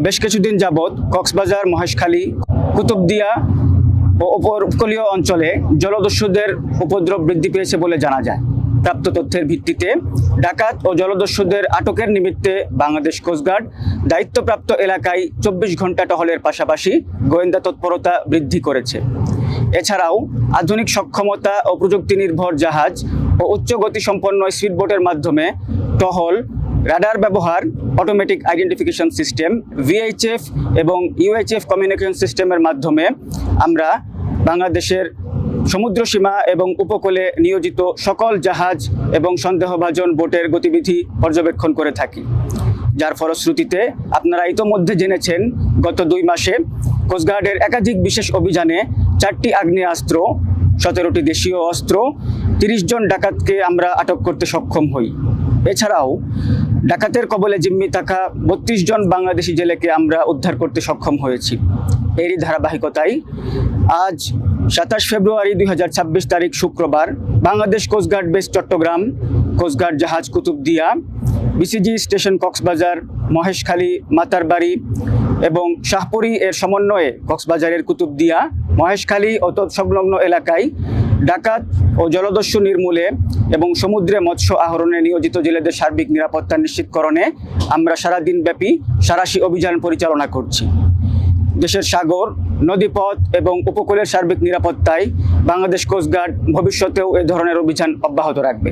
বেশ কিছুদিন যাবৎ কক্সবাজার, মহেশখালী, কুতুবদিয়া ও উপকূলীয় অঞ্চলে জলদস্যুদের উপদ্রব বৃদ্ধি পেয়েছে বলে জানা যায়। প্রাপ্ত তথ্যের ভিত্তিতে ডাকাত ও জলদস্যুদের আটকের নিমিত্তে বাংলাদেশ কোস্টগার্ড দায়িত্বপ্রাপ্ত এলাকায় 24 ঘন্টা টহলের পাশাপাশি গোয়েন্দা তৎপরতা বৃদ্ধি করেছে। এছাড়াও আধুনিক সক্ষমতা ও প্রযুক্তি নির্ভর জাহাজ ও উচ্চ গতিসম্পন্ন স্পিডবোটের মাধ্যমে টহল, রাডার ব্যবহার, অটোমেটিক আইডেন্টিফিকেশন সিস্টেম, ভিএইচএফ এবং ইউএইচএফ কমিউনিকেশন সিস্টেমের মাধ্যমে আমরা বাংলাদেশের সমুদ্র সীমা এবং উপকূলে নিয়োজিত সকল জাহাজ এবং সন্দেহভাজন বোটের গতিবিধি পর্যবেক্ষণ করে থাকি। যার ফলশ্রুতিতে আপনারা ইতোমধ্যে জেনেছেন, গত 2 মাসে কোস্টগার্ডের একাধিক বিশেষ অভিযানে 4টি আগ্নেয়াস্ত্র, 17টি দেশীয় অস্ত্র, 30 জন ডাকাতকে আমরা আটক করতে সক্ষম হই। এছাড়াও ডাকাতের কবলে জিম্মি থাকা 32 জন বাংলাদেশি জেলেকে আমরা উদ্ধার করতে সক্ষম হয়েছি। এরই ধারাবাহিকতায় আজ 27 ফেব্রুয়ারি 2026 তারিখ শুক্রবার Bangladesh coast guard base Chattogram, coast guard জাহাজ কুতুবদিয়া, বিসিজি স্টেশন কক্সবাজার, মহেশখালী, মাতারবাড়ি এবং শাহপুরী এর সমন্বয়ে কক্সবাজারের কুতুবদিয়া, মহেশখালী ও তৎসংলগ্ন এলাকায় ডাকাত ও জলদস্যু নির্মূলে এবং সমুদ্রে মৎস্য আহরণে নিয়োজিত জেলেদের সার্বিক নিরাপত্তা নিশ্চিতকরণে আমরা সারাদিনব্যাপী সাঁড়াশি অভিযান পরিচালনা করছি। দেশের সাগর, নদীপথ এবং উপকূলের সার্বিক নিরাপত্তায় বাংলাদেশ কোস্টগার্ড ভবিষ্যতেও এ ধরনের অভিযান অব্যাহত রাখবে।